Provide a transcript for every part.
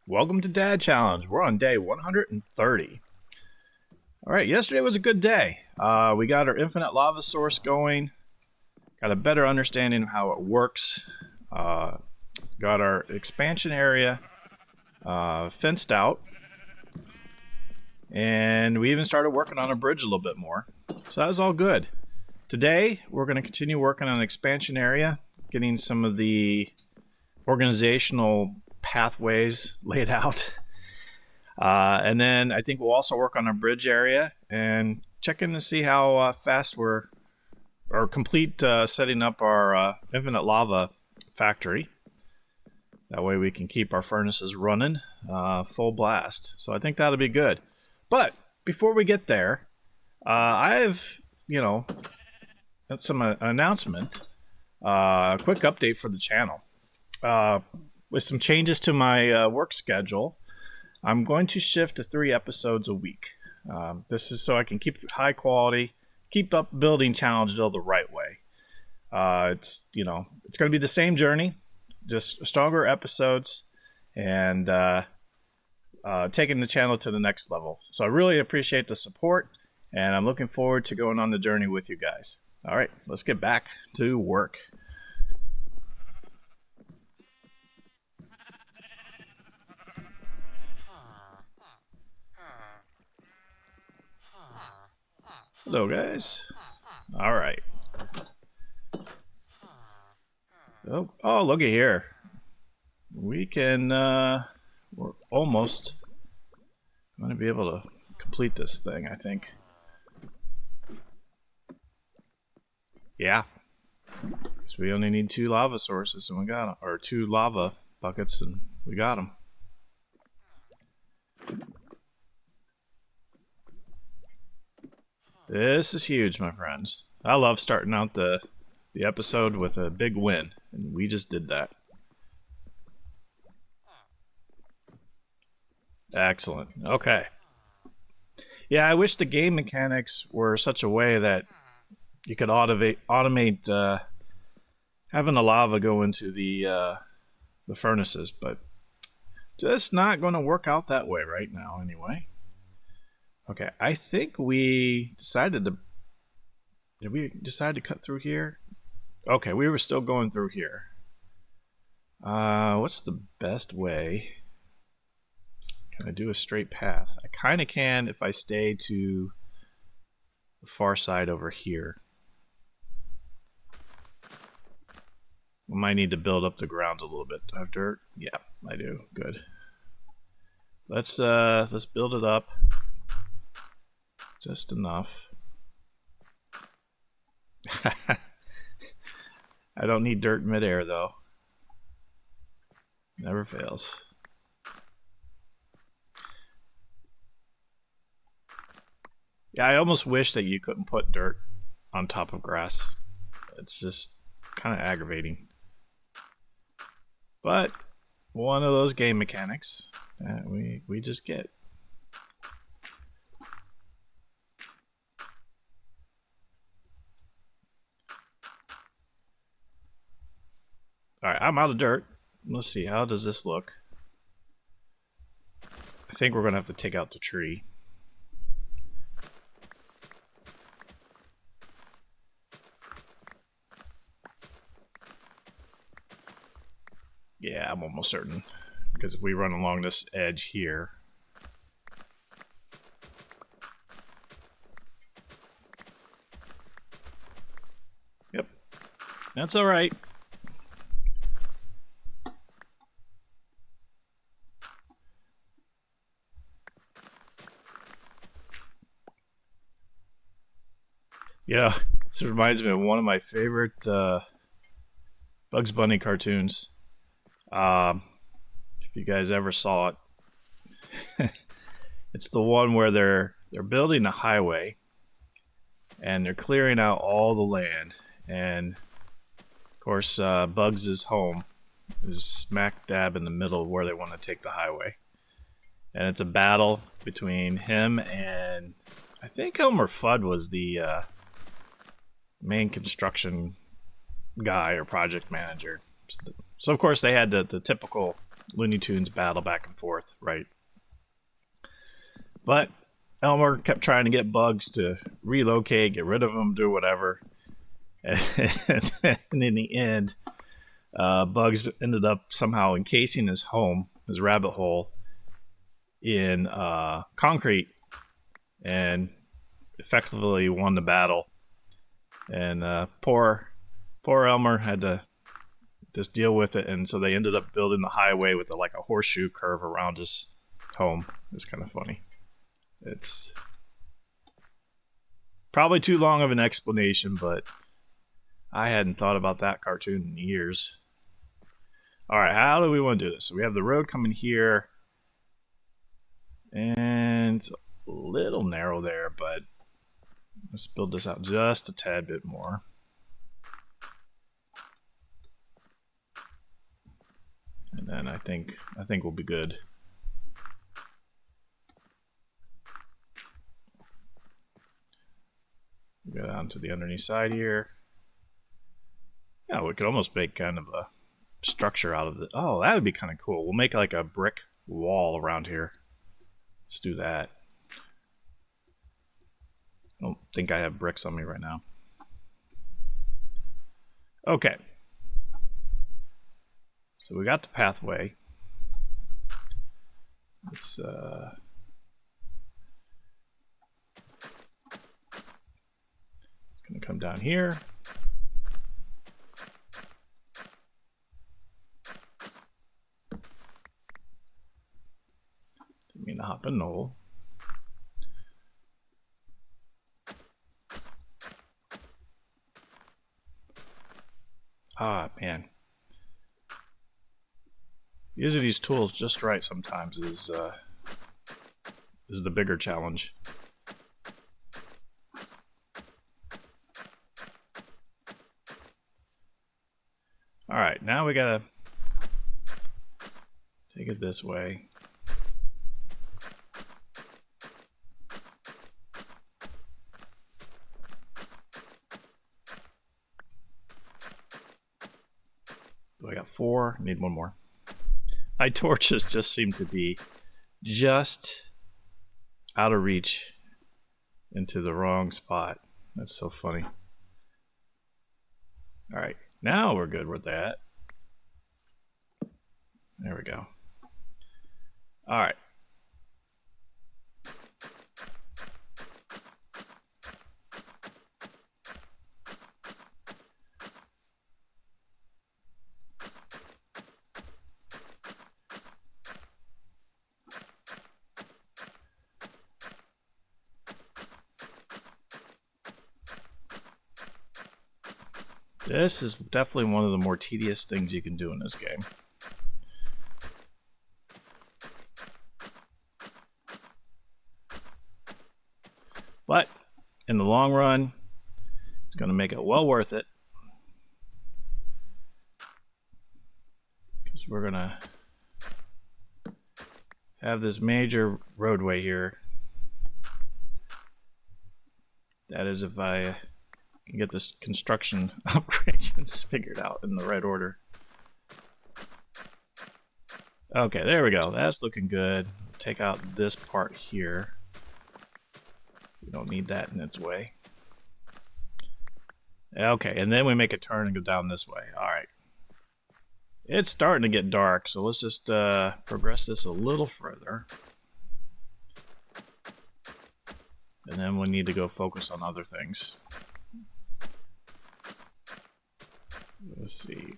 Welcome to Dad Challenge. We're on day 130. All right, yesterday was a good day. We got our infinite lava source going, got a better understanding of how it works, got our expansion area fenced out, and we even started working on a bridge a little bit more. So that was all good. Today, we're going to continue working on an expansion area, getting some of the organizational pathways laid out. And then I think we'll also work on our bridge area and check in to see how fast we're or complete setting up our infinite lava factory. That way we can keep our furnaces running full blast. So I think that'll be good. But before we get there, I have, some announcement, quick update for the channel. With some changes to my work schedule, I'm going to shift to 3 episodes a week. This is so I can keep high quality, keep up building Challenge the right way. It's going to be the same journey, just stronger episodes, and taking the channel to the next level. So I really appreciate the support, and I'm looking forward to going on the journey with you guys. All right, let's get back to work. Hello, guys. All right. Oh, look at here. We can, we're almost going to be able to complete this thing, I think. Yeah. So we only need 2 lava sources, and we got them. Or 2 lava buckets, and we got them. This is huge, my friends. I love starting out the episode with a big win, and we just did that. Excellent. Okay. Yeah, I wish the game mechanics were such a way that you could automate having the lava go into the furnaces, but just not going to work out that way right now anyway. Okay, I think we decided to... Did we decide to cut through here? Okay, we were still going through here. What's the best way? Can I do a straight path? I kind of can if I stay to the far side over here. We might need to build up the ground a little bit. Do I have dirt? Yeah, I do. Good. Let's build it up. Just enough. I don't need dirt midair though. Never fails. Yeah, I almost wish that you couldn't put dirt on top of grass. It's just kind of aggravating. But one of those game mechanics that we just get. Alright, I'm out of dirt. Let's see, how does this look? I think we're going to have to take out the tree. Yeah, I'm almost certain. Because if we run along this edge here... Yep. That's alright. Yeah, this reminds me of one of my favorite Bugs Bunny cartoons. If you guys ever saw it, it's the one where they're building a highway and they're clearing out all the land, and of course Bugs' home is smack dab in the middle of where they want to take the highway, and it's a battle between him and I think Elmer Fudd was the main construction guy or project manager. So of course they had the typical Looney Tunes battle back and forth, right? But Elmer kept trying to get Bugs to relocate, get rid of him, do whatever. And in the end, Bugs ended up somehow encasing his home, his rabbit hole, in concrete and effectively won the battle. And poor Elmer had to just deal with it, and so they ended up building the highway with like a horseshoe curve around his home. It's kind of funny. It's probably too long of an explanation, but I hadn't thought about that cartoon in years. All right, how do we want to do this? So we have the road coming here, and it's a little narrow there, but let's build this out just a tad bit more. And then I think we'll be good. Go down to the underneath side here. Yeah, we could almost make kind of a structure out of it. Oh, that would be kind of cool. We'll make like a brick wall around here. Let's do that. I don't think I have bricks on me right now. Okay. So we got the pathway. It's gonna come down here. Didn't mean to hop a knoll. Ah, man. Using these tools just right sometimes is the bigger challenge. All right, now we gotta take it this way. So I got 4, need 1 more. My torches just seem to be just out of reach into the wrong spot. That's so funny. All right, now we're good with that. There we go. All right. This is definitely one of the more tedious things you can do in this game. But in the long run, it's going to make it well worth it. Because we're going to have this major roadway here. That is if I can get this construction operations figured out in the right order. Okay, there we go. That's looking good. Take out this part here. We don't need that in its way. Okay, and then we make a turn and go down this way. All right. It's starting to get dark, so let's just progress this a little further. And then we need to go focus on other things. Let's see.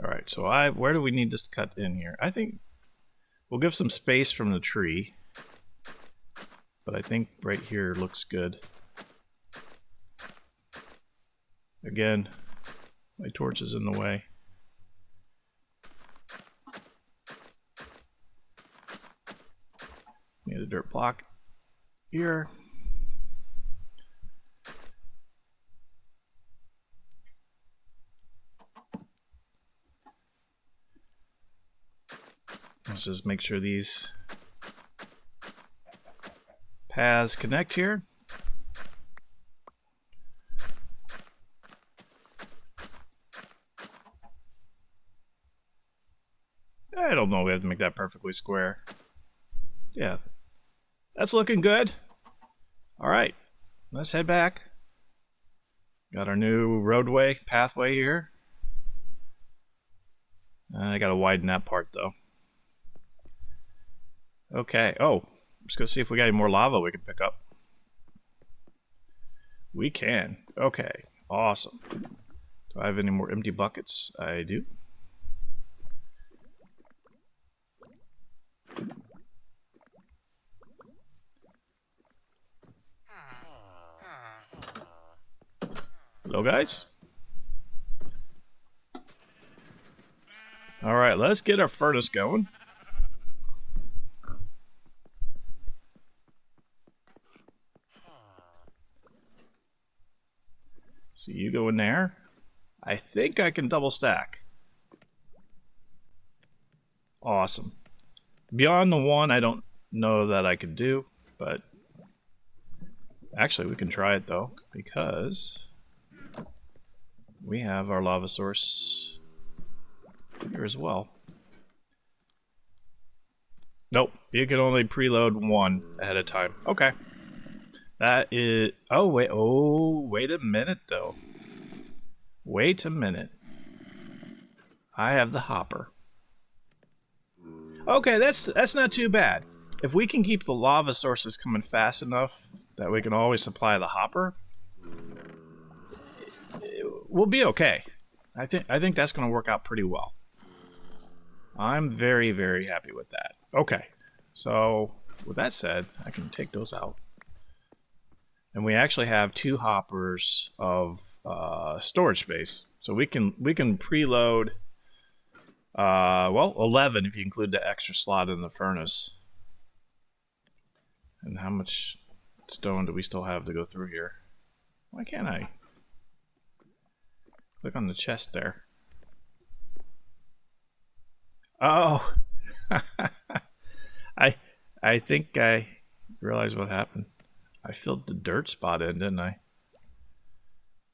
All right, so where do we need this cut in here? I think we'll give some space from the tree, but I think right here looks good. Again, my torch is in the way. Need a dirt block here. Let's just make sure these paths connect here. I don't know. We have to make that perfectly square. Yeah. That's looking good. All right. Let's head back. Got our new pathway here. I gotta widen that part though. Okay. Oh, let's go see if we got any more lava we can pick up. We can. Okay. Awesome. Do I have any more empty buckets? I do. Hello, guys. All right, let's get our furnace going. So you go in there. I think I can double stack. Awesome. Beyond the one, I don't know that I could do, but actually we can try it though, because we have our lava source here as well. Nope, you can only preload one ahead of time. Okay. That is... Oh, wait a minute though. Wait a minute. I have the hopper. Okay, that's not too bad. If we can keep the lava sources coming fast enough that we can always supply the hopper, we'll be okay. I think that's going to work out pretty well. I'm very, very happy with that. Okay, so with that said, I can take those out. And we actually have 2 hoppers of storage space, so we can preload. Well, 11 if you include the extra slot in the furnace. And how much stone do we still have to go through here? Why can't I? Click on the chest there. Oh! I think I realized what happened. I filled the dirt spot in, didn't I?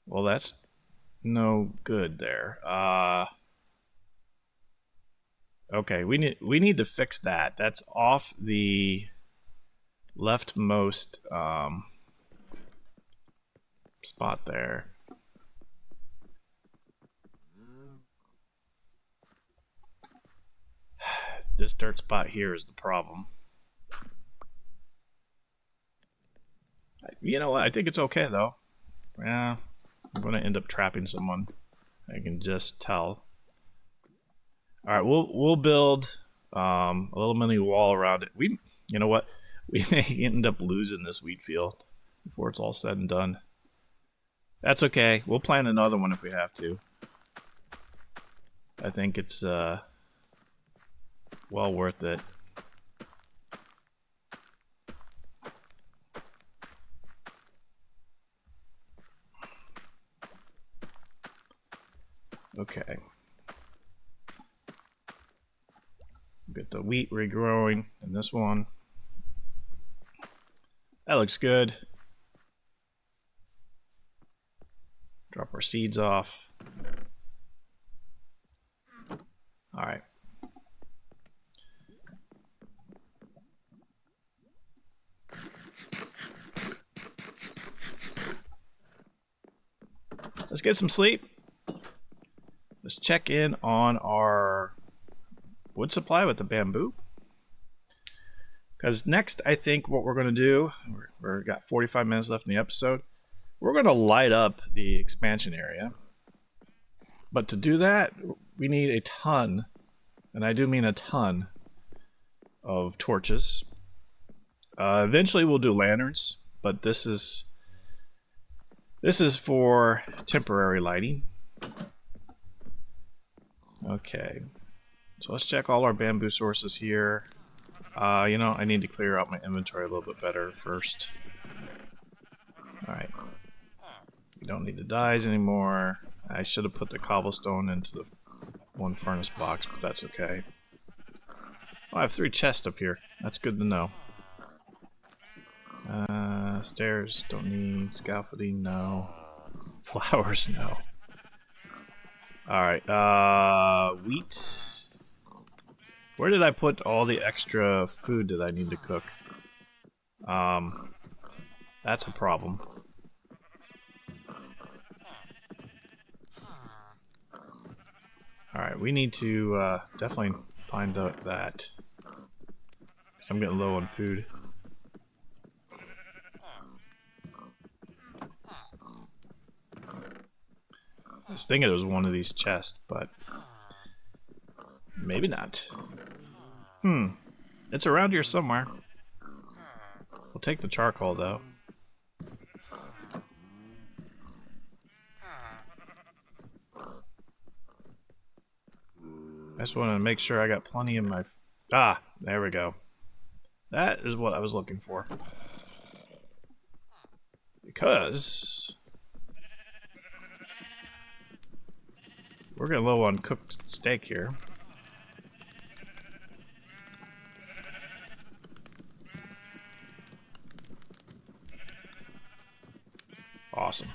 Well, that's no good there. Okay, we need to fix that. That's off the leftmost spot there. This dirt spot here is the problem. You know what? I think it's okay though. Yeah, I'm gonna end up trapping someone. I can just tell. All right, we'll build a little mini wall around it. You know what? We may end up losing this wheat field before it's all said and done. That's okay. We'll plant another one if we have to. I think it's well worth it. Okay. Get the wheat regrowing in this one. That looks good. Drop our seeds off. All right. Let's get some sleep. Let's check in on our wood supply with the bamboo. Because next, I think what we're going to do, we've got 45 minutes left in the episode, we're going to light up the expansion area. But to do that, we need a ton, and I do mean a ton, of torches. Eventually we'll do lanterns, but this is for temporary lighting. Okay, so let's check all our bamboo sources here. You know, I need to clear out my inventory a little bit better first. Alright. We don't need the dyes anymore. I should have put the cobblestone into the one furnace box, but that's okay. Oh, I have 3 chests up here. That's good to know. Stairs, don't need. Scaffolding, no. Flowers, no. Alright, wheat. Where did I put all the extra food that I need to cook? That's a problem. Alright, we need to definitely find out that. I'm getting low on food. I was thinking it was one of these chests, but maybe not. It's around here somewhere. We'll take the charcoal though. I just want to make sure I got plenty in my... Ah, there we go. That is what I was looking for. Because we're getting low on cooked steak here. Awesome.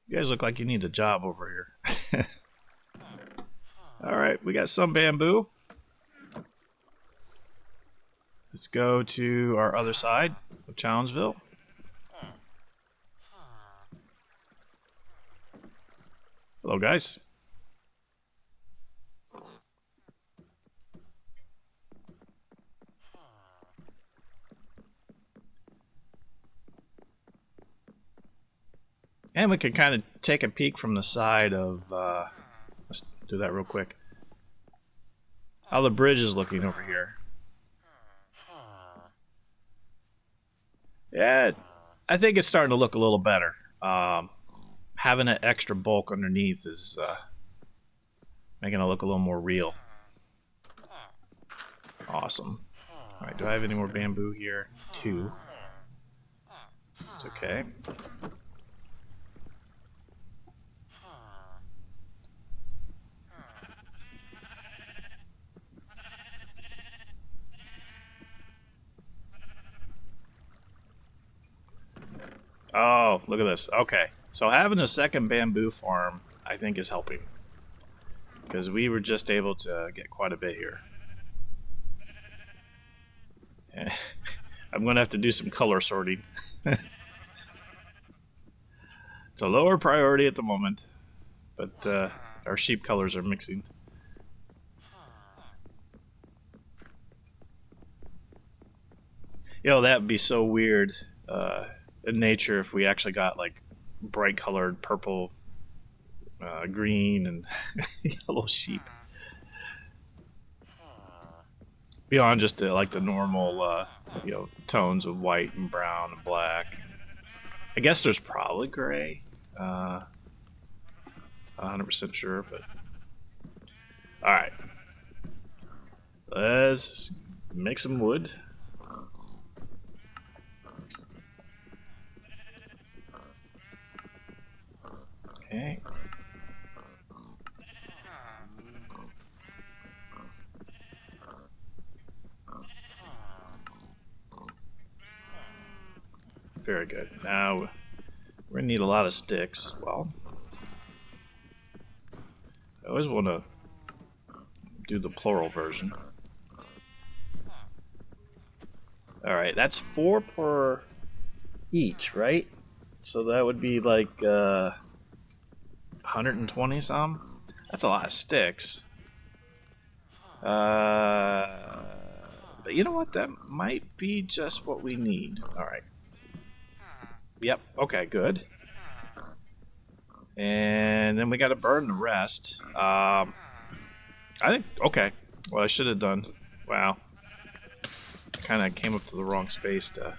You guys look like you need a job over here. Alright, we got some bamboo. Let's go to our other side of Challenger. Hello, guys. And we can kind of take a peek from the side of, let's do that real quick. How the bridge is looking over here. Yeah, I think it's starting to look a little better. Having an extra bulk underneath is making it look a little more real. Awesome. Alright, do I have any more bamboo here? 2. It's okay. Oh, look at this. Okay, so having a second bamboo farm, I think, is helping. Because we were just able to get quite a bit here. I'm going to have to do some color sorting. It's a lower priority at the moment, but our sheep colors are mixing. You know, that would be so weird in nature if we actually got like bright colored purple, green, and yellow sheep. Beyond just like the normal, you know, tones of white and brown and black. I guess there's probably gray. 100% sure, but all right. Let's make some wood. Okay. Very good. Now we're gonna need a lot of sticks as well. I always want to do the plural version. Alright, that's 4 per each, right? So that would be like 120 some? That's a lot of sticks. But you know what? That might be just what we need. Alright. Yep, okay, good. And then we gotta burn the rest. I think, okay. What I should have done. Wow. Kind of came up to the wrong space to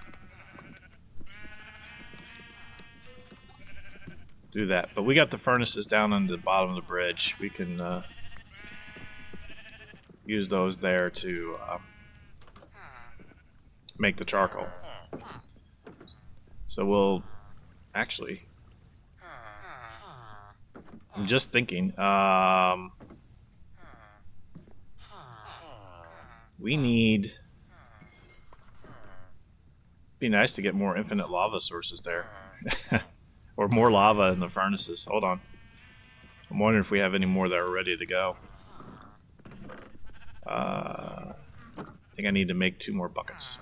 do that. But we got the furnaces down on the bottom of the bridge. We can use those there to make the charcoal. So we'll actually, I'm just thinking, we need, be nice to get more infinite lava sources there. Or more lava in the furnaces. Hold on. I'm wondering if we have any more that are ready to go. I think I need to make 2 more buckets.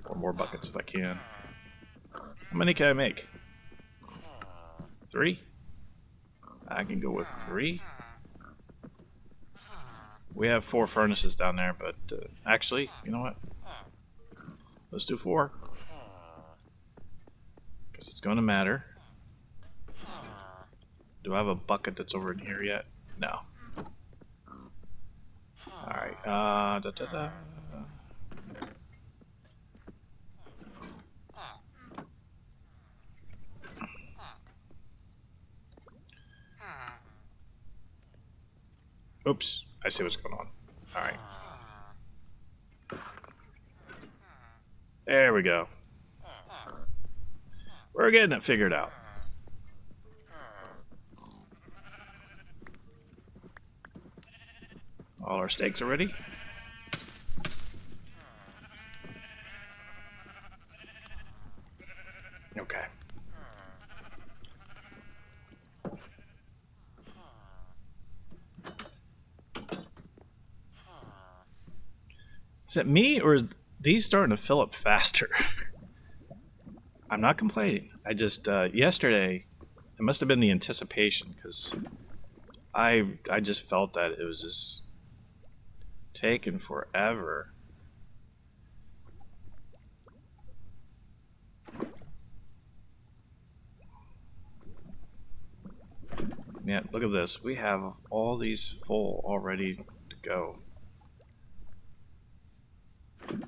Or more buckets if I can. How many can I make? 3? I can go with 3. We have 4 furnaces down there, but actually, you know what? Let's do 4. Because it's going to matter. Do I have a bucket that's over in here yet? No. Alright, Oops, I see what's going on. Alright. There we go. We're getting it figured out. All our steaks are ready. Okay. Is it me or is these starting to fill up faster? I'm not complaining. I just yesterday it must have been the anticipation because I just felt that it was just taking forever. Yeah, look at this. We have all these full already to go.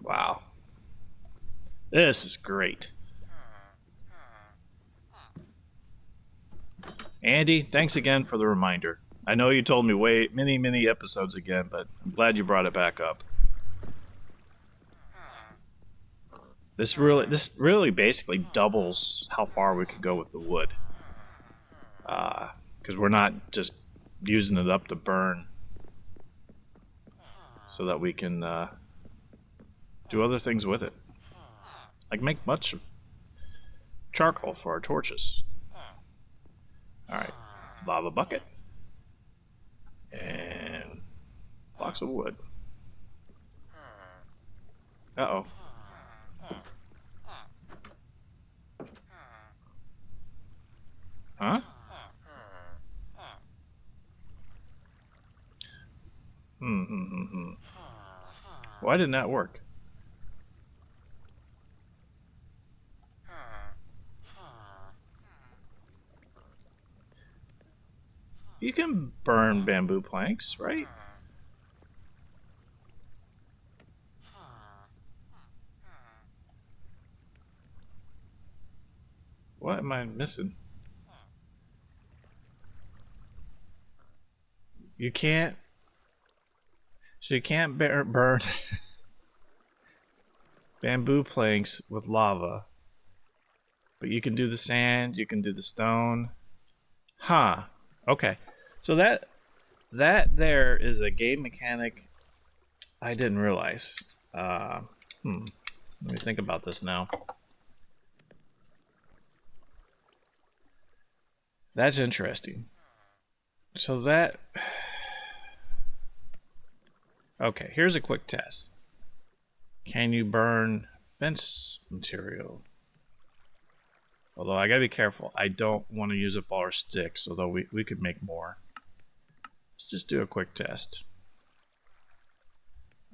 Wow. This is great. Andy, thanks again for the reminder. I know you told me many episodes again, but I'm glad you brought it back up. This really basically doubles how far we can go with the wood. Because we're not just using it up to burn so that we can do other things with it. Like make much charcoal for our torches. Alright, lava bucket. And blocks of wood. Uh-oh. Huh? Why didn't that work? You can burn bamboo planks, right? What am I missing? You can't. So you can't burn bamboo planks with lava. But you can do the sand, you can do the stone. Huh. Okay. So that there is a game mechanic I didn't realize. Let me think about this now. That's interesting. So that... Okay, here's a quick test. Can you burn fence material? Although I gotta be careful. I don't want to use up all our sticks, although we could make more. Let's just do a quick test.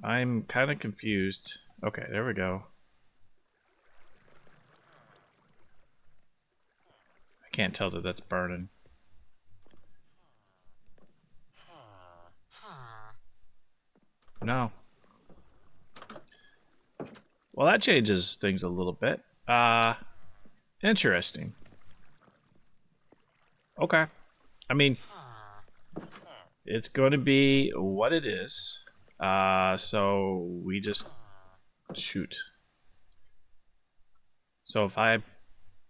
I'm kind of confused. Okay, there we go. I can't tell that that's burning. No. Well, that changes things a little bit. Interesting. Okay. I mean, it's going to be what it is. So we just shoot. So if I'm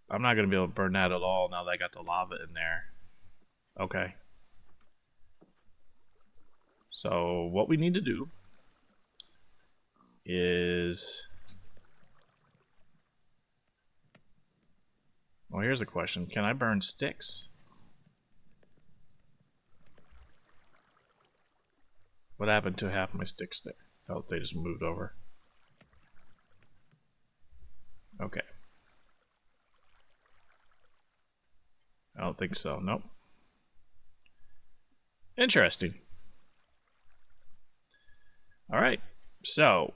not going to be able to burn that at all now that I got the lava in there. Okay. So what we need to do is... Well, here's a question. Can I burn sticks? What happened to half my sticks there? Oh, they just moved over. Okay. I don't think so. Nope. Interesting. All right. So,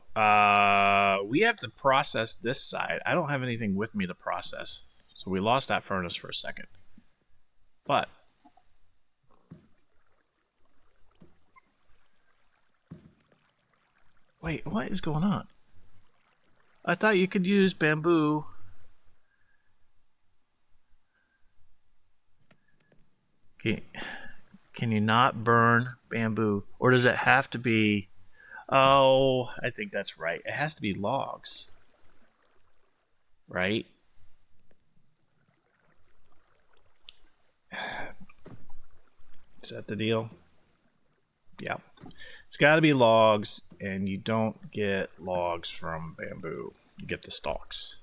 we have to process this side. I don't have anything with me to process. So we lost that furnace for a second. But wait, what is going on? I thought you could use bamboo. Can you not burn bamboo? Or does it have to be... Oh, I think that's right. It has to be logs. Right? Is that the deal? Yeah. It's got to be logs, and you don't get logs from bamboo. You get the stalks.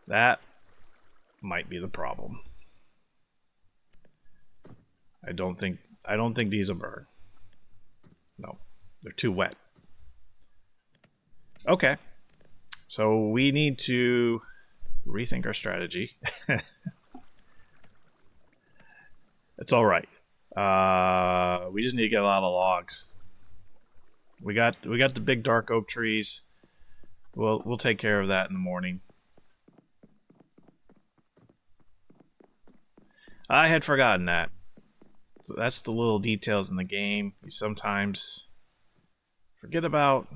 That might be the problem. I don't think these will burn. No. They're too wet. Okay. So we need to rethink our strategy. It's all right. We just need to get a lot of logs. We got the big dark oak trees. We'll take care of that in the morning. I had forgotten that. So that's the little details in the game you sometimes forget about.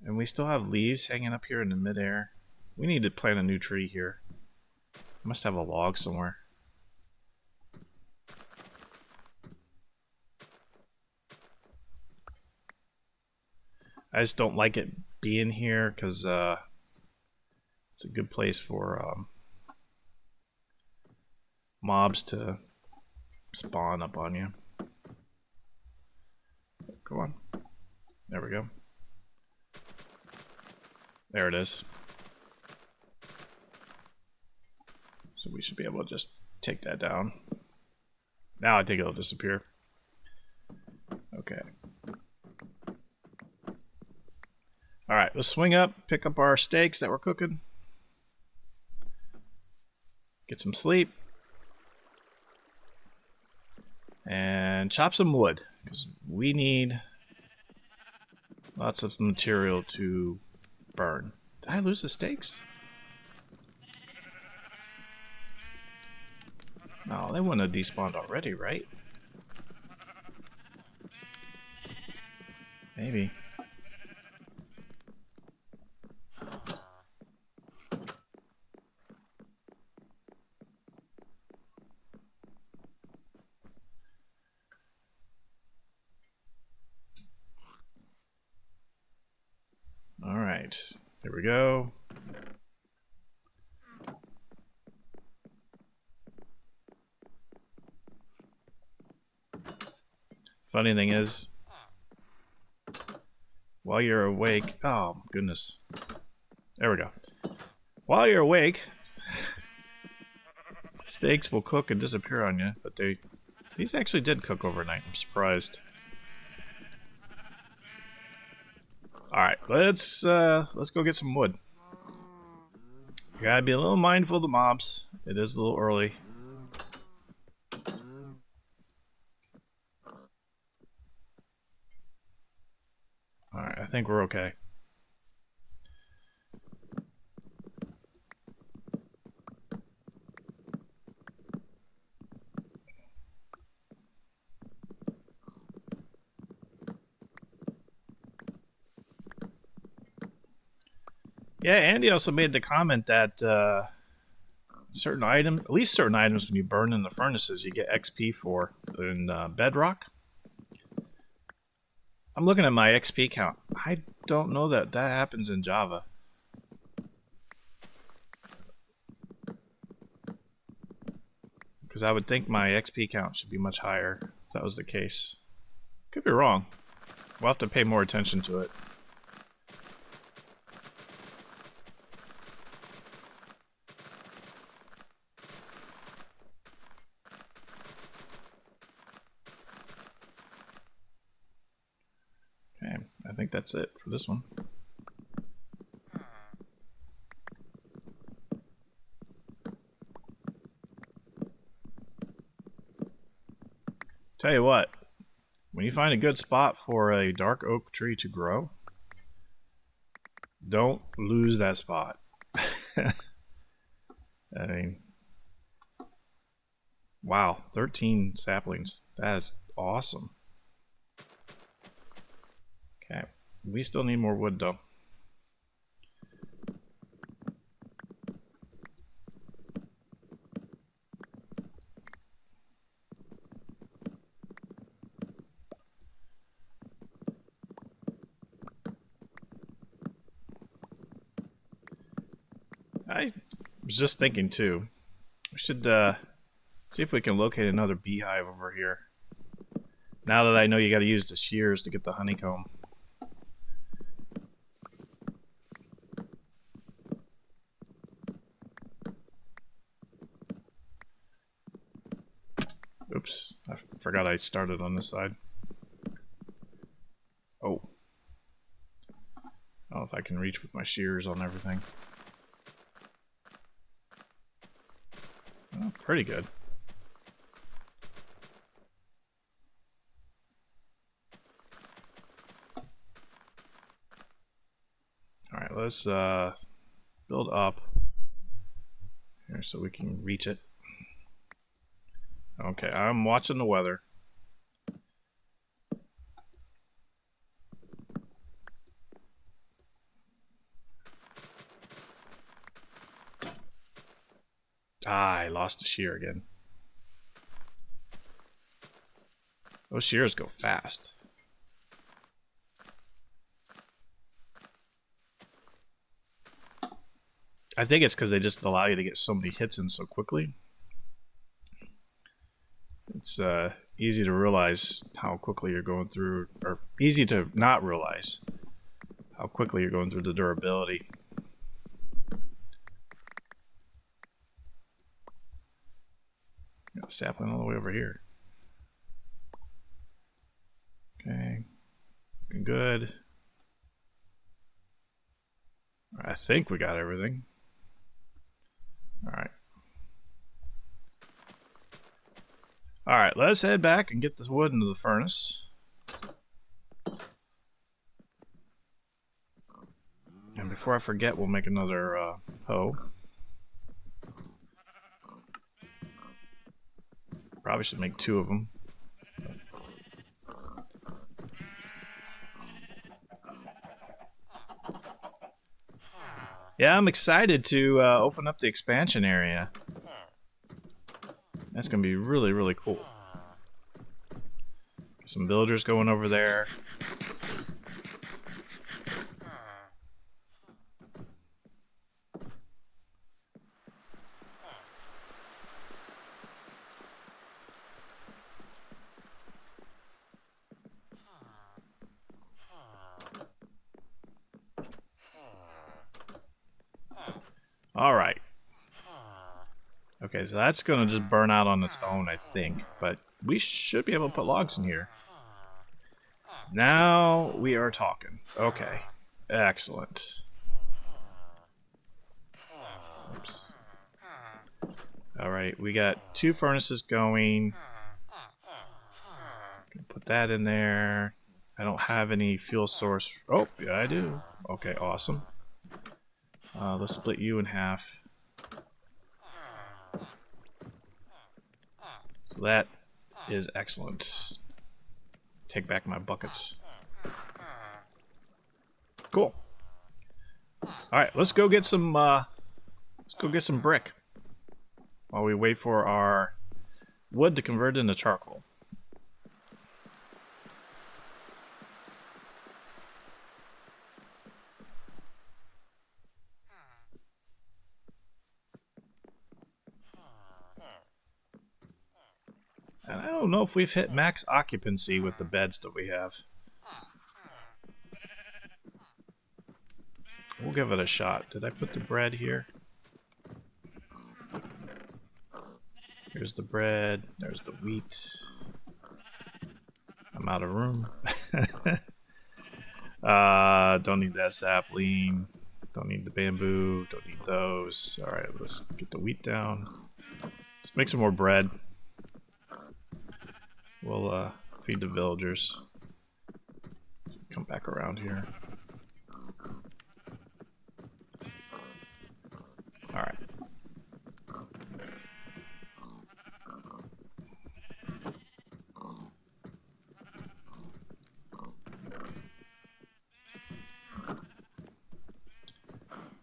And we still have leaves hanging up here in the midair. We need to plant a new tree here. Must have a log somewhere. I just don't like it being here because it's a good place for mobs to spawn up on you. Come on. There we go. There it is. So we should be able to just take that down. Now I think it'll disappear. Okay. Alright, let's swing up, pick up our steaks that we're cooking. Get some sleep. And chop some wood, because we need lots of material to burn. Did I lose the steaks? No, they wouldn't have despawned already, right? Maybe. Alright, here we go. Funny thing is, while you're awake... Oh, goodness. There we go. While you're awake, steaks will cook and disappear on you, but these actually did cook overnight. I'm surprised. Alright, let's go get some wood. You gotta be a little mindful of the mobs. It is a little early. Alright, I think we're okay. Yeah, Andy also made the comment that certain items, at least certain items, when you burn in the furnaces, you get XP for in Bedrock. I'm looking at my XP count. I don't know that happens in Java. Because I would think my XP count should be much higher if that was the case. Could be wrong. We'll have to pay more attention to it. I think that's it for this one. Tell you what, when you find a good spot for a dark oak tree to grow, don't lose that spot. I mean, wow, 13 saplings. That is awesome. Okay, we still need more wood though. I was just thinking too, we should see if we can locate another beehive over here. Now that I know you got to use the shears to get the honeycomb. Oops, I forgot I started on this side. Oh. I don't know if I can reach with my shears on everything. Oh, pretty good. Alright, let's build up here so we can reach it. Okay, I'm watching the weather. Ah, I lost a shear again. Those shears go fast. I think it's because they just allow you to get so many hits in so quickly. It's easy to realize how quickly you're going through, or easy to not realize how quickly you're going through the durability. Got a sapling all the way over here. Okay, good. I think we got everything. Alright. Alright, let's head back and get this wood into the furnace. And before I forget, we'll make another hoe. Probably should make 2 of them. Yeah, I'm excited to open up the expansion area. That's going to be really, really cool. Some villagers going over there. All right. Okay, so that's going to just burn out on its own, I think. But we should be able to put logs in here. Now we are talking. Okay. Excellent. Oops. All right, we got 2 furnaces going. Put that in there. I don't have any fuel source. Oh, yeah, I do. Okay, awesome. Let's split you in half. So that is excellent. Take back my buckets. Cool. All right, let's go get some. Let's go get some brick while we wait for our wood to convert into charcoal. And I don't know if we've hit max occupancy with the beds that we have. We'll give it a shot. Did I put the bread here? Here's the bread. There's the wheat. I'm out of room. Don't need that sapling. Don't need the bamboo. Don't need those. Alright, let's get the wheat down. Let's make some more bread. We'll feed the villagers. Come back around here. Alright.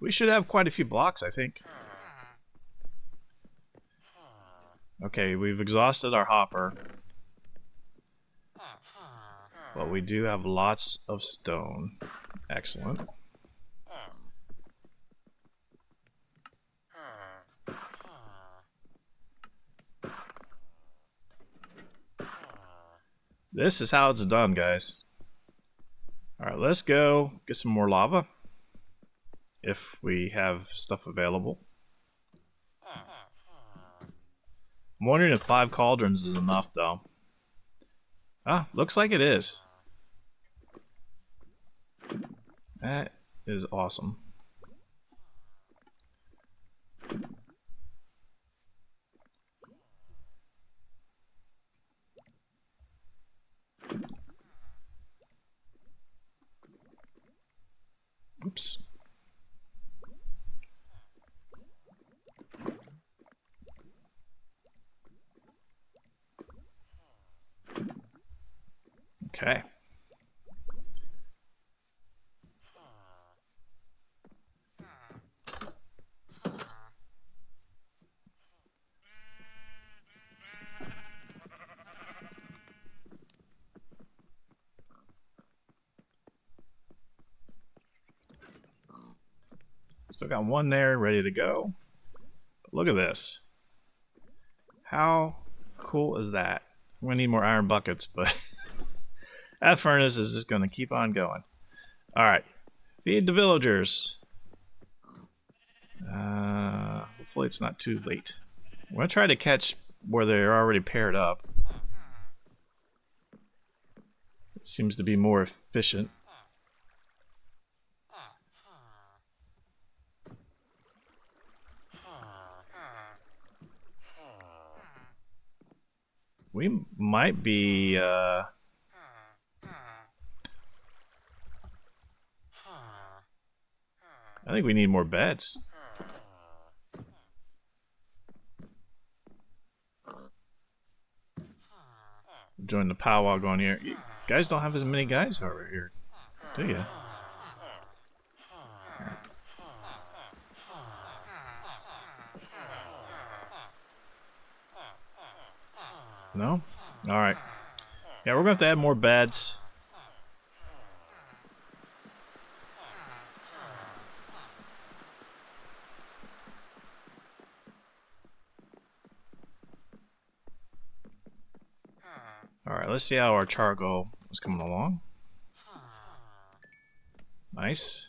We should have quite a few blocks, I think. Okay, we've exhausted our hopper. But we do have lots of stone. Excellent. This is how it's done, guys. Alright, let's go get some more lava. If we have stuff available. I'm wondering if 5 cauldrons is enough, though. Ah, looks like it is. That is awesome. Oops. Okay. Still got one there ready to go. But look at this. How cool is that? I'm gonna need more iron buckets, but that furnace is just gonna keep on going. Alright. Feed the villagers. Hopefully it's not too late. I'm gonna try to catch where they're already paired up. It seems to be more efficient. We might be, I think we need more beds. Join the powwow going here. You guys don't have as many guys over here, do you? No? Alright. Yeah, we're going to have to add more beds. Alright, let's see how our charcoal is coming along. Nice.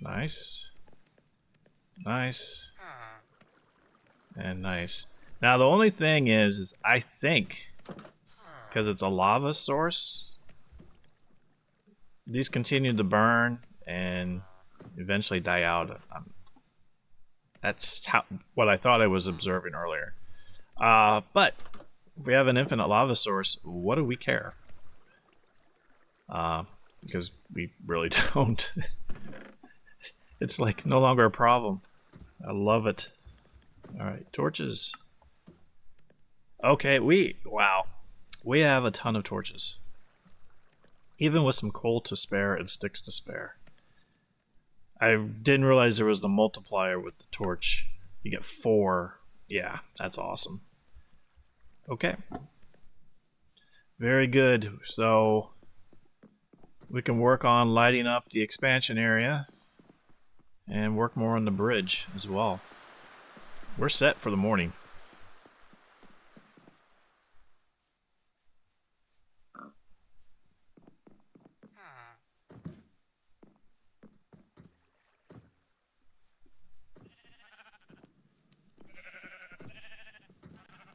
Nice. Nice. And nice. Now the only thing is I think, because it's a lava source, these continue to burn and eventually die out. That's what I thought I was observing earlier. But if we have an infinite lava source, what do we care? Because we really don't. It's like no longer a problem. I love it. Alright, torches. Okay, wow. We have a ton of torches. Even with some coal to spare and sticks to spare. I didn't realize there was the multiplier with the torch. You get 4. Yeah, that's awesome. Okay. Very good. So we can work on lighting up the expansion area and work more on the bridge as well. We're set for the morning.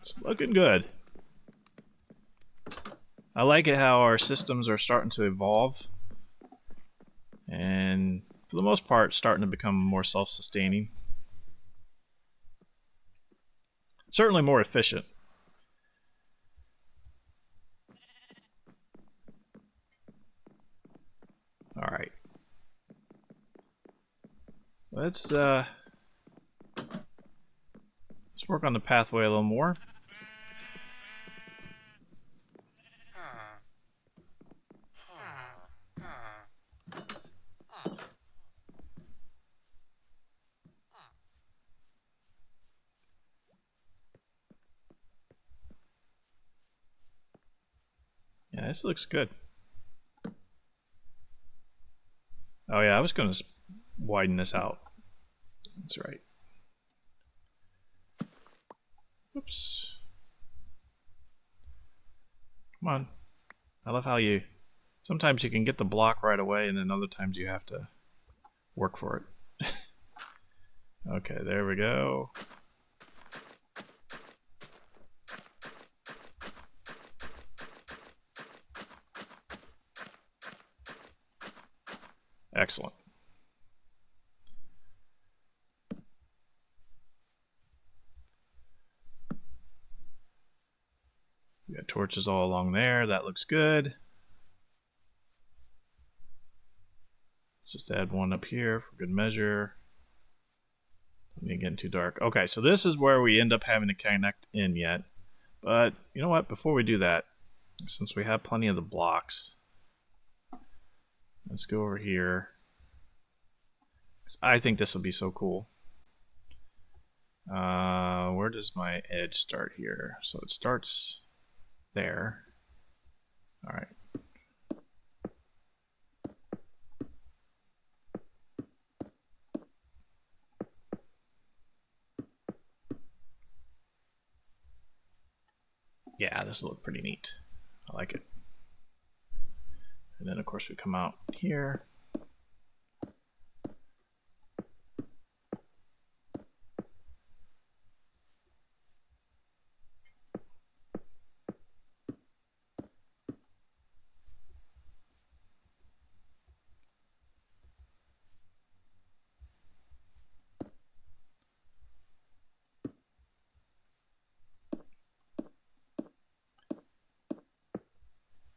It's looking good. I like it how our systems are starting to evolve. most part, starting to become more self-sustaining. Certainly more efficient. All right. Let's work on the pathway a little more. Yeah, this looks good. Oh yeah, I was going to widen this out. That's right. Oops. Come on. I love how you... Sometimes you can get the block right away, and then other times you have to work for it. Okay, there we go. Excellent. We got torches all along there. That looks good. Let's just add one up here for good measure. Don't need to get too dark. Okay, so this is where we end up having to connect in yet. But you know what? Before we do that, since we have plenty of the blocks, let's go over here. I think this will be so cool. Where does my edge start here? So it starts there. All right. Yeah, this will look pretty neat. I like it. And then of course we come out here.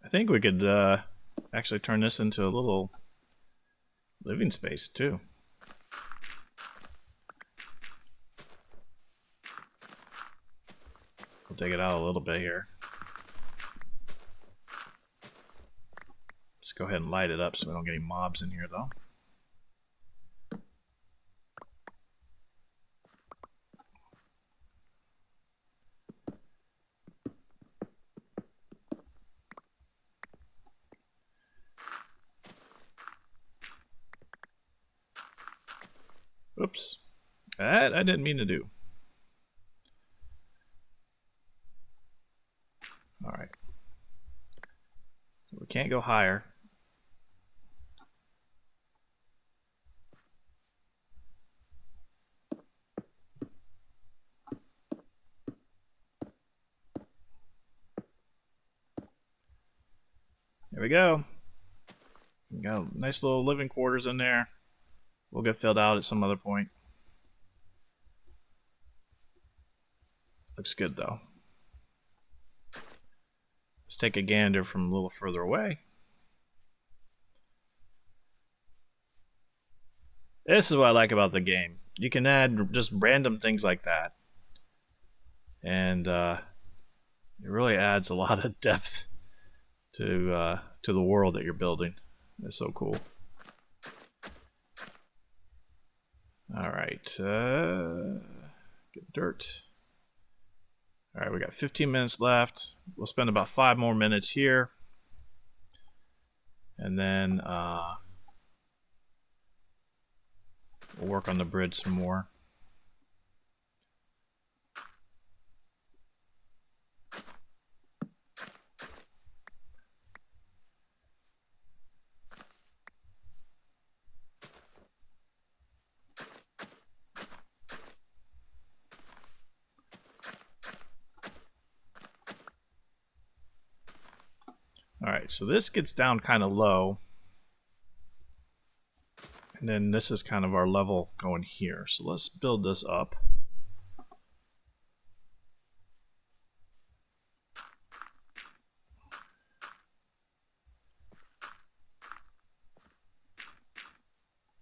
I think we could actually turn this into a little living space too. We'll take it out a little bit here. Let's go ahead and light it up so we don't get any mobs in here though. Oops. That I didn't mean to do. Alright. So we can't go higher. There we go. We got a nice little living quarters in there. We'll get filled out at some other point. Looks good though. Let's take a gander from a little further away. This is what I like about the game. You can add just random things like that. And it really adds a lot of depth to the world that you're building. It's so cool. Alright. Get dirt. Alright, we got 15 minutes left. We'll spend about 5 more minutes here. And then we'll work on the bridge some more. Alright, so this gets down kind of low. And then this is kind of our level going here. So let's build this up.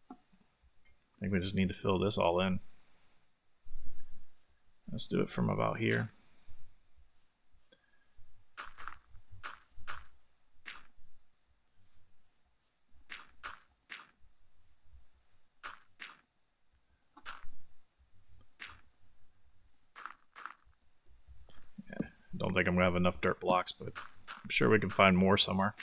I think we just need to fill this all in. Let's do it from about here. Don't think I'm gonna have enough dirt blocks, but I'm sure we can find more somewhere.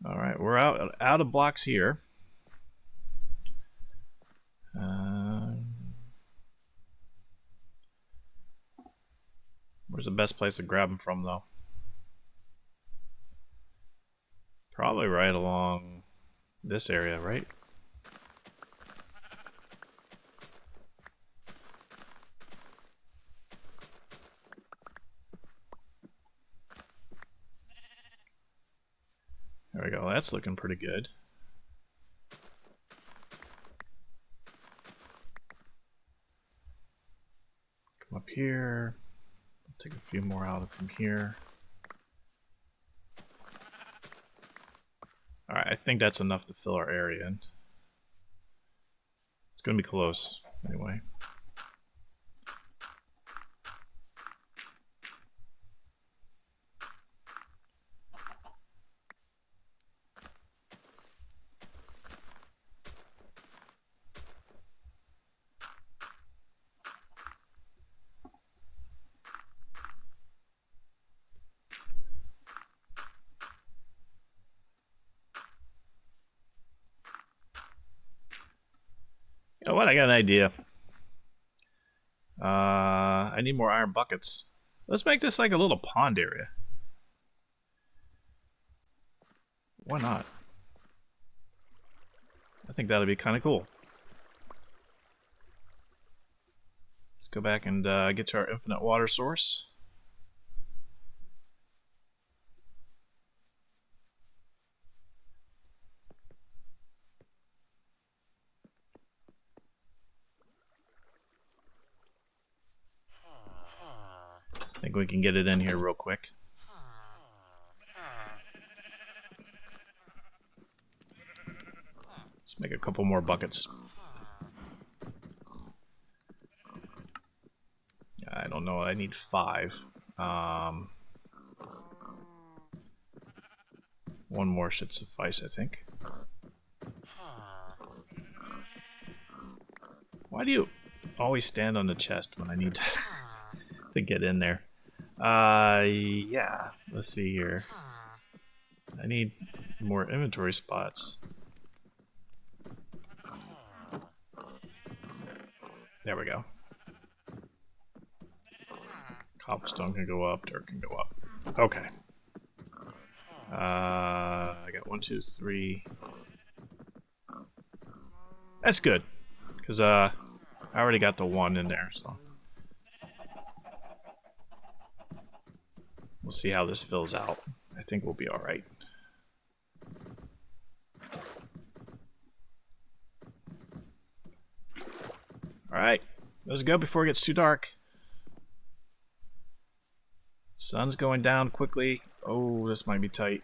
All right, we're out of blocks here. Where's the best place to grab them from, though? Probably right along this area, right? There we go. That's looking pretty good. Come up here. Take a few more out from here. Alright, I think that's enough to fill our area in. It's gonna be close, anyway. You know what? I got an idea. I need more iron buckets. Let's make this like a little pond area. Why not? I think that'd be kind of cool. Let's go back and get to our infinite water source. I think we can get it in here real quick. Let's make a couple more buckets. I don't know, I need 5. One more should suffice, I think. Why do you always stand on the chest when I need to get in there? Yeah, let's see here. I need more inventory spots. There we go. Cobblestone can go up, dirt can go up. Okay. I got 1, 2, 3. That's good, because I already got the 1 in there, so we'll see how this fills out. I think we'll be all right. All right, let's go before it gets too dark. Sun's going down quickly. Oh, this might be tight.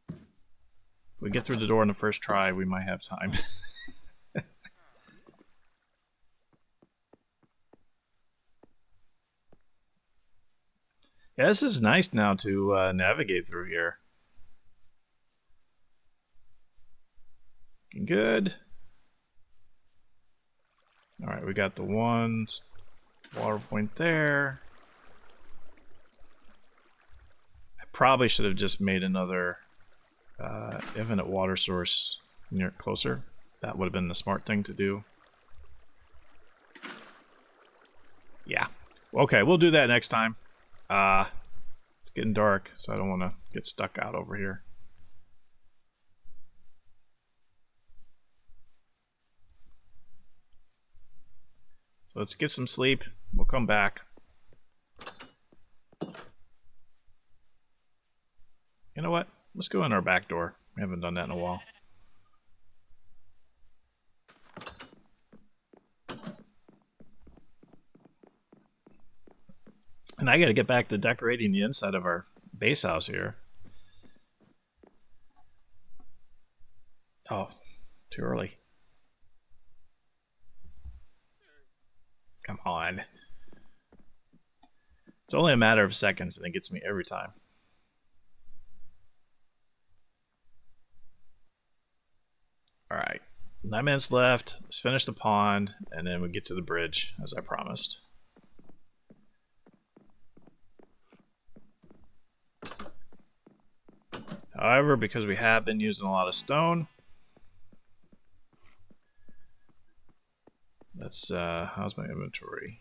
If we get through the door in the first try, we might have time. Yeah, this is nice now to navigate through here. Looking good. Alright, we got the 1 water point there. I probably should have just made another infinite water source near closer. That would have been the smart thing to do. Yeah. Okay, we'll do that next time. It's getting dark, so I don't want to get stuck out over here. let's get some sleep. We'll come back. You know what? Let's go in our back door. We haven't done that in a while. And I gotta get back to decorating the inside of our base house here. Oh, too early. Come on. It's only a matter of seconds and it gets me every time. Alright. 9 minutes left. Let's finish the pond and then we get to the bridge as I promised. However, because we have been using a lot of stone, that's how's my inventory?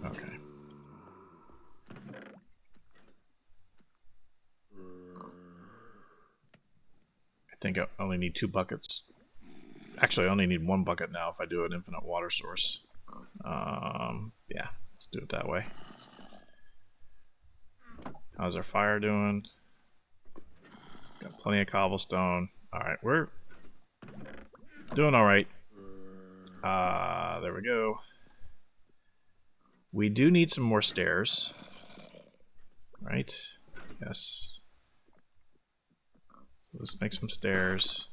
Okay. I think I only need 2 buckets. Actually, I only need 1 bucket now if I do an infinite water source. Yeah, let's do it that way. How's our fire doing? Got plenty of cobblestone. Alright, we're doing alright. There we go. We do need some more stairs. Right? Yes. So let's make some stairs.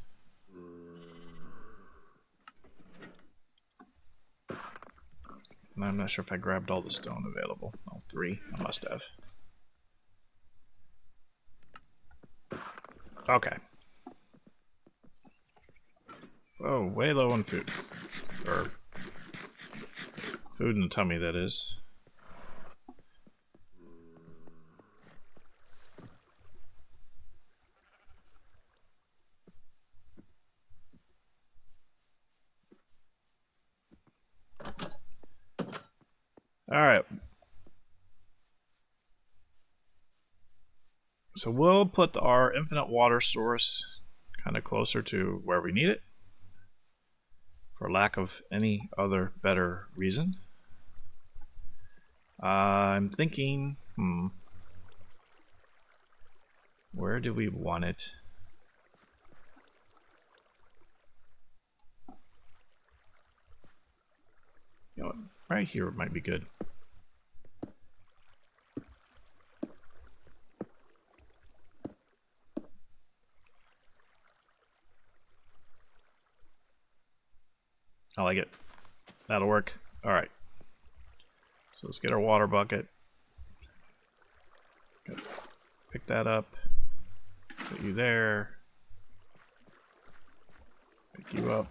And I'm not sure if I grabbed all the stone available. All 3. I must have. Okay. Oh, way low on food. Or food in the tummy, that is. Alright. So we'll put our infinite water source kind of closer to where we need it, for lack of any other better reason. I'm thinking, where do we want it? You know what? Right here might be good. I like it. That'll work. Alright. So let's get our water bucket. Pick that up. Put you there. Pick you up.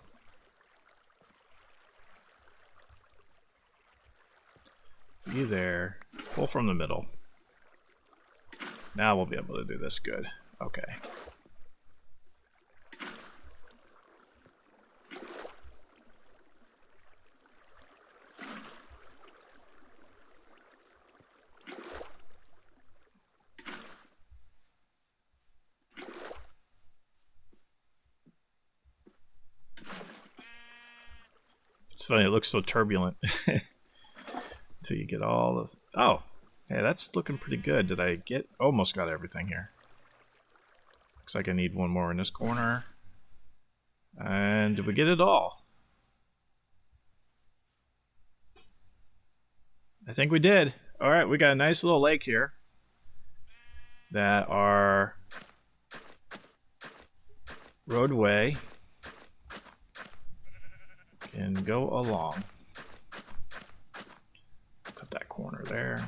Put you there. Pull from the middle. Now we'll be able to do this good. Okay. It's funny, it looks so turbulent until you get all of. Oh, hey, that's looking pretty good. Did I get? Almost got everything here. Looks like I need 1 more in this corner. And did we get it all? I think we did. All right, we got a nice little lake here that our roadway can go along. Cut that corner there.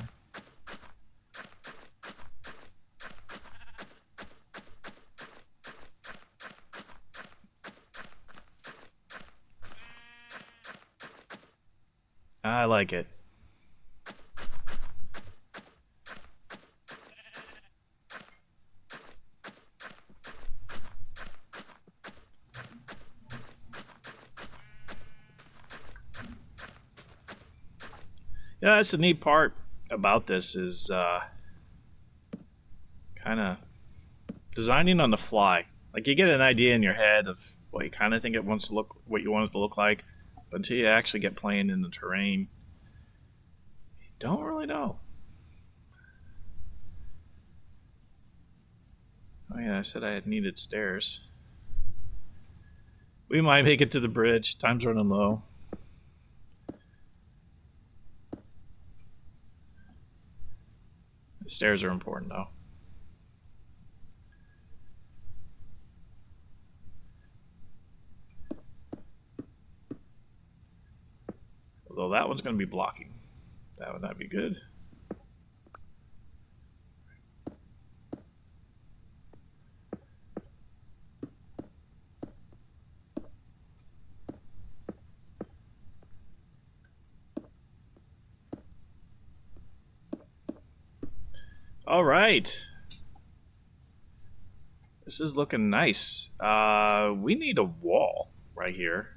I like it. Yeah, that's the neat part about this is kind of designing on the fly. Like you get an idea in your head of what you kind of think it wants to look, what you want it to look like, but until you actually get playing in the terrain, don't really know. Oh yeah, I said I had needed stairs. We might make it to the bridge. Time's running low. The stairs are important though. Although that one's going to be blocking. That would not be good. All right. This is looking nice. We need a wall right here.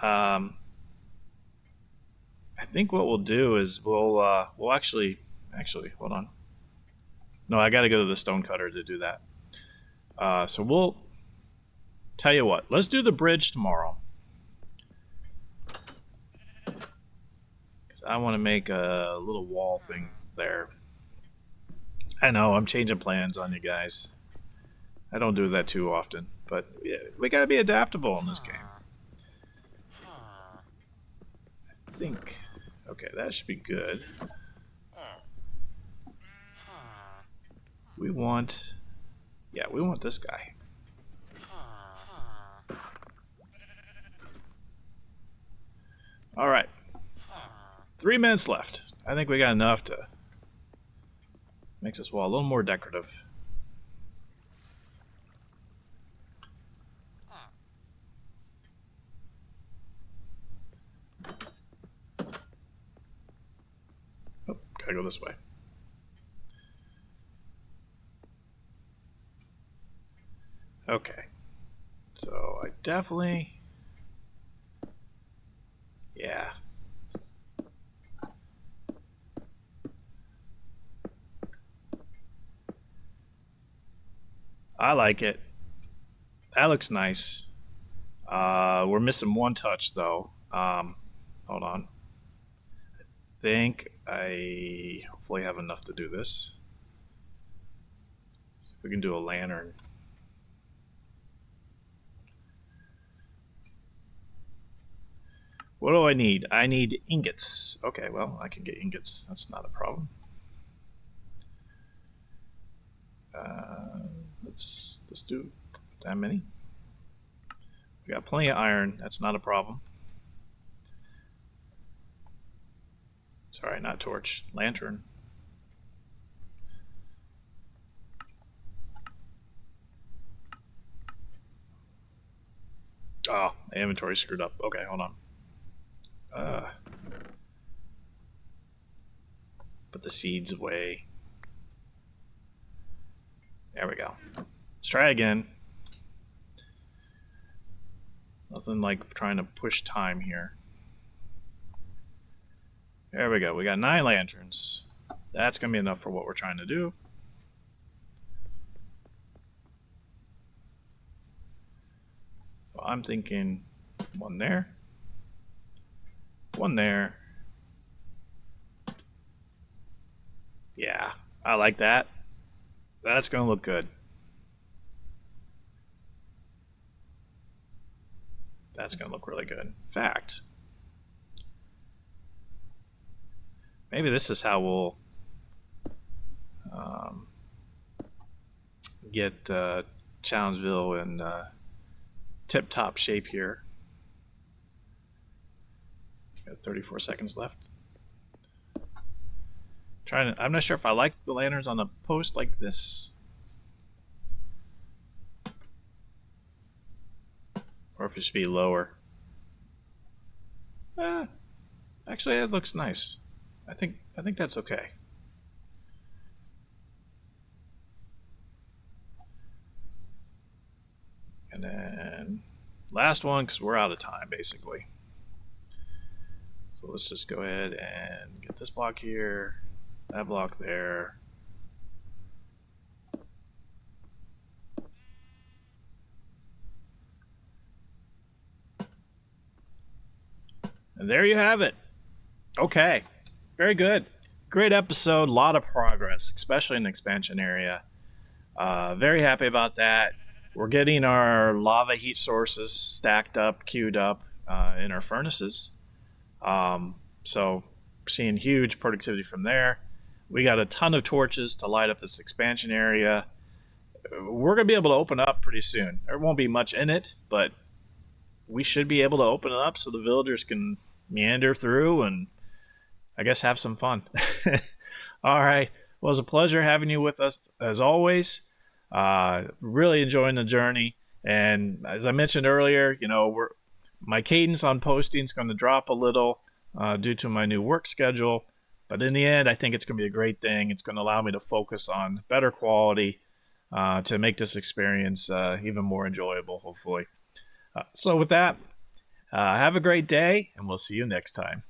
I think what we'll do is we'll actually hold on. No, I got to go to the stone cutter to do that. So we'll tell you what. Let's do the bridge tomorrow. Because I want to make a little wall thing there. I know I'm changing plans on you guys. I don't do that too often, but yeah, we gotta be adaptable in this game. I think. Okay, that should be good. We want. Yeah, we want this guy. All right. 3 minutes left. I think we got enough to make this wall a little more decorative. Oh, gotta go this way. Okay. So I definitely. Yeah. I like it. That looks nice. We're missing one touch though. Hold on. I think I hopefully have enough to do this. So we can do a lantern. What do I need? I need ingots. Okay, well, I can get ingots. That's not a problem. Let's do that many. We got plenty of iron. That's not a problem. Sorry, not torch. Lantern. Oh, the inventory screwed up. Okay, hold on. Put the seeds away. There we go. Let's try again. Nothing like trying to push time here. There we go. We got 9 lanterns. That's going to be enough for what we're trying to do. So I'm thinking one there. One there. Yeah, I like that. That's going to look good. That's going to look really good. In fact, maybe this is how we'll get Challenger in tip-top shape here. Got 34 seconds left. I'm not sure if I like the lanterns on a post like this, or if it should be lower. Actually, it looks nice. I think that's okay. And then last one, because we're out of time basically. So let's just go ahead and get this block here. That block there. And there you have it. Okay. Very good. Great episode. A lot of progress, especially in the expansion area. Very happy about that. We're getting our lava heat sources stacked up, queued up in our furnaces. So seeing huge productivity from there. We got a ton of torches to light up this expansion area. We're going to be able to open up pretty soon. There won't be much in it, but we should be able to open it up so the villagers can meander through and I guess have some fun. All right. Well, it was a pleasure having you with us as always. Really enjoying the journey. And as I mentioned earlier, my cadence on posting is going to drop a little due to my new work schedule. But in the end, I think it's going to be a great thing. It's going to allow me to focus on better quality to make this experience even more enjoyable, hopefully. So with that, have a great day, and we'll see you next time.